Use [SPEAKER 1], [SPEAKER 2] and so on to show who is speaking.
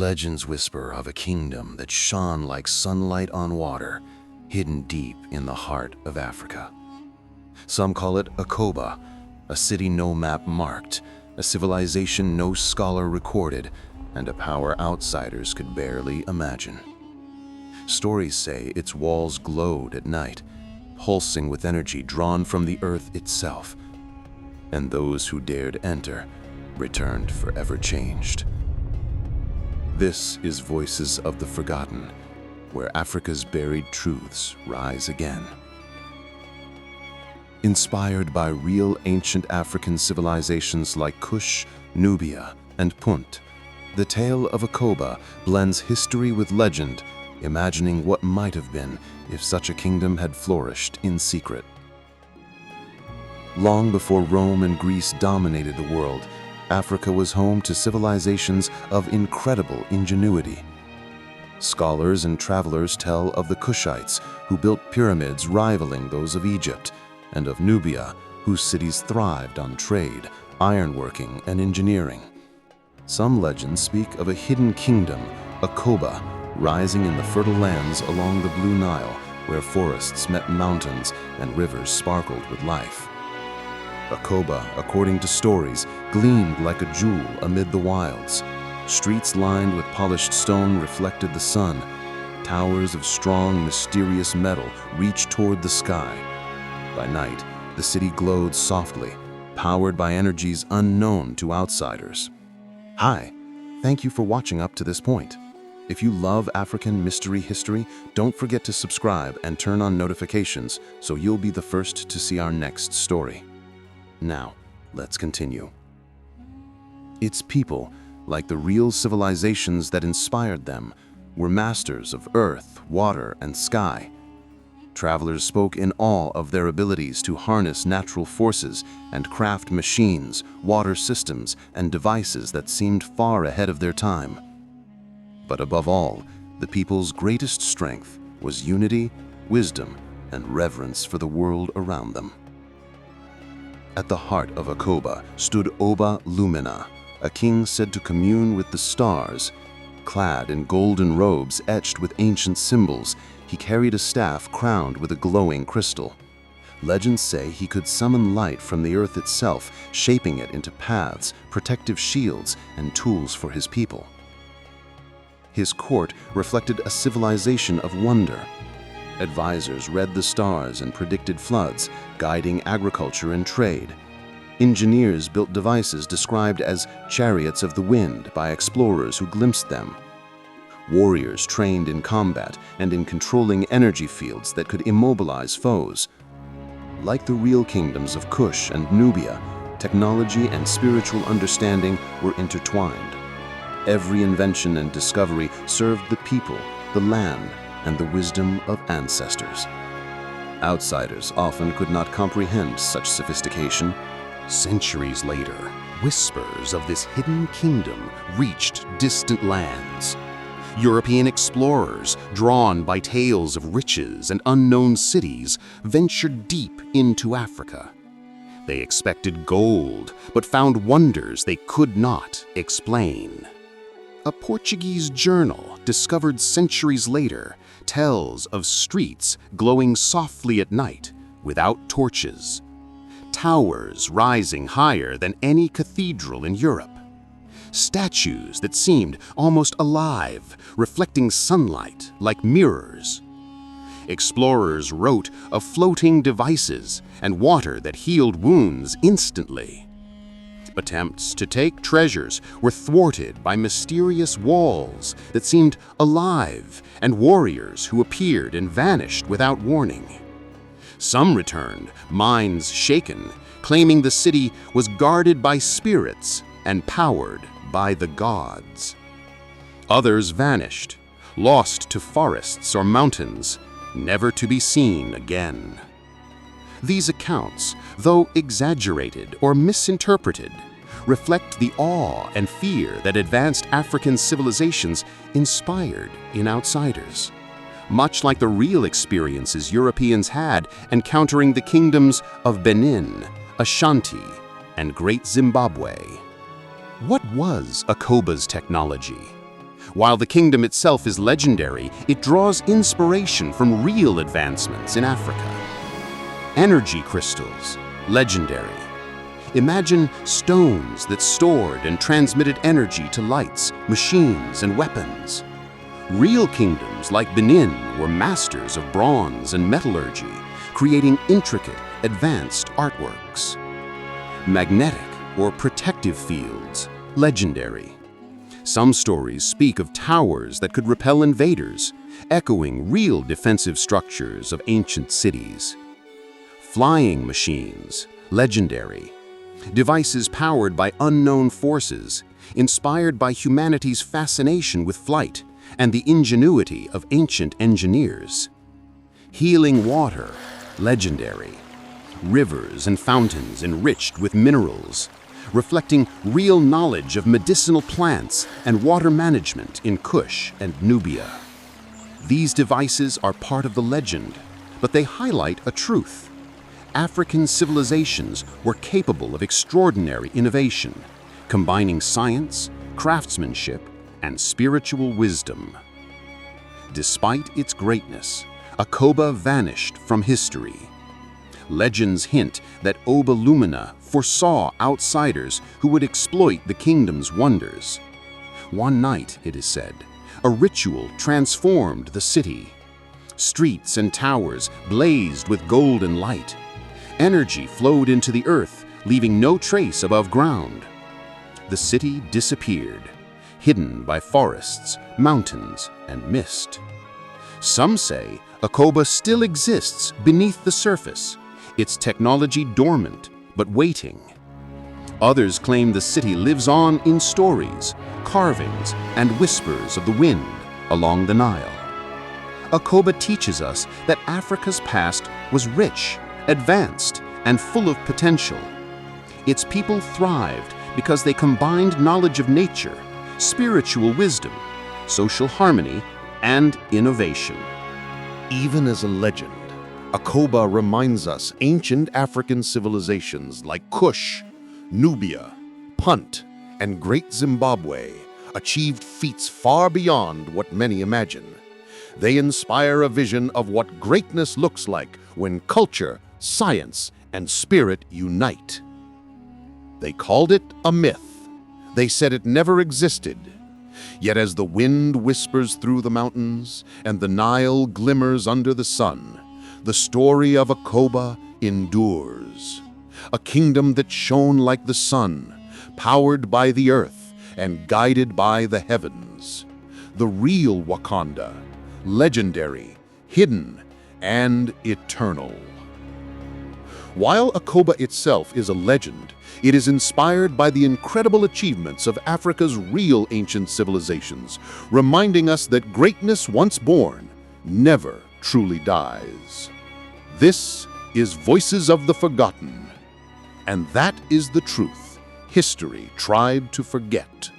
[SPEAKER 1] Legends whisper of a kingdom that shone like sunlight on water, hidden deep in the heart of Africa. Some call it Akoba, a city no map marked, a civilization no scholar recorded, and a power outsiders could barely imagine. Stories say its walls glowed at night, pulsing with energy drawn from the earth itself, and those who dared enter returned forever changed. This is Voices of the Forgotten, where Africa's buried truths rise again. Inspired by real ancient African civilizations like Kush, Nubia, and Punt, the tale of Akoba blends history with legend, imagining what might have been if such a kingdom had flourished in secret. Long before Rome and Greece dominated the world, Africa was home to civilizations of incredible ingenuity. Scholars and travelers tell of the Kushites, who built pyramids rivaling those of Egypt, and of Nubia, whose cities thrived on trade, ironworking, and engineering. Some legends speak of a hidden kingdom, Akoba, rising in the fertile lands along the Blue Nile, where forests met mountains and rivers sparkled with life. Akoba, according to stories, gleamed like a jewel amid the wilds. Streets lined with polished stone reflected the sun. Towers of strong, mysterious metal reached toward the sky. By night, the city glowed softly, powered by energies unknown to outsiders. Hi, thank you for watching up to this point. If you love African mystery history, don't forget to subscribe and turn on notifications so you'll be the first to see our next story. Now, let's continue. Its people, like the real civilizations that inspired them, were masters of earth, water, and sky. Travelers spoke in awe of their abilities to harness natural forces and craft machines, water systems, and devices that seemed far ahead of their time. But above all, the people's greatest strength was unity, wisdom, and reverence for the world around them. At the heart of Akoba stood Oba Lumina, a king said to commune with the stars. Clad in golden robes etched with ancient symbols, he carried a staff crowned with a glowing crystal. Legends say he could summon light from the earth itself, shaping it into paths, protective shields, and tools for his people. His court reflected a civilization of wonder. Advisors read the stars and predicted floods, guiding agriculture and trade. Engineers built devices described as chariots of the wind by explorers who glimpsed them. Warriors trained in combat and in controlling energy fields that could immobilize foes. Like the real kingdoms of Kush and Nubia, technology and spiritual understanding were intertwined. Every invention and discovery served the people, the land, and the wisdom of ancestors. Outsiders often could not comprehend such sophistication.
[SPEAKER 2] Centuries later, whispers of this hidden kingdom reached distant lands. European explorers, drawn by tales of riches and unknown cities, ventured deep into Africa. They expected gold, but found wonders they could not explain. A Portuguese journal, discovered centuries later, tells of streets glowing softly at night without torches, towers rising higher than any cathedral in Europe, statues that seemed almost alive, reflecting sunlight like mirrors. Explorers wrote of floating devices and water that healed wounds instantly. Attempts to take treasures were thwarted by mysterious walls that seemed alive and warriors who appeared and vanished without warning. Some returned, minds shaken, claiming the city was guarded by spirits and powered by the gods. Others vanished, lost to forests or mountains, never to be seen again. These accounts, though exaggerated or misinterpreted, reflect the awe and fear that advanced African civilizations inspired in outsiders, much like the real experiences Europeans had encountering the kingdoms of Benin, Ashanti, and Great Zimbabwe. What was Akoba's technology? While the kingdom itself is legendary, it draws inspiration from real advancements in Africa. Energy crystals, legendary. Imagine stones that stored and transmitted energy to lights, machines, and weapons. Real kingdoms like Benin were masters of bronze and metallurgy, creating intricate, advanced artworks. Magnetic or protective fields, legendary. Some stories speak of towers that could repel invaders, echoing real defensive structures of ancient cities. Flying machines, legendary. Devices powered by unknown forces, inspired by humanity's fascination with flight and the ingenuity of ancient engineers. Healing water, legendary. Rivers and fountains enriched with minerals, reflecting real knowledge of medicinal plants and water management in Kush and Nubia. These devices are part of the legend, but they highlight a truth. African civilizations were capable of extraordinary innovation, combining science, craftsmanship, and spiritual wisdom. Despite its greatness, Akoba vanished from history. Legends hint that Oba Lumina foresaw outsiders who would exploit the kingdom's wonders. One night, it is said, a ritual transformed the city. Streets and towers blazed with golden light. Energy flowed into the earth, leaving no trace above ground. The city disappeared, hidden by forests, mountains, and mist. Some say Akoba still exists beneath the surface, its technology dormant but waiting. Others claim the city lives on in stories, carvings, and whispers of the wind along the Nile. Akoba teaches us that Africa's past was rich, advanced, and full of potential. Its people thrived because they combined knowledge of nature, spiritual wisdom, social harmony, and innovation.
[SPEAKER 1] Even as a legend, Akoba reminds us ancient African civilizations like Kush, Nubia, Punt, and Great Zimbabwe achieved feats far beyond what many imagine. They inspire a vision of what greatness looks like when culture, science, and spirit unite. They called it a myth. They said it never existed. Yet as the wind whispers through the mountains and the Nile glimmers under the sun, the story of Akoba endures. A kingdom that shone like the sun, powered by the earth and guided by the heavens. The real Wakanda, legendary, hidden, and eternal. While Akoba itself is a legend, it is inspired by the incredible achievements of Africa's real ancient civilizations, reminding us that greatness once born never truly dies. This is Voices of the Forgotten, and that is the truth history tried to forget.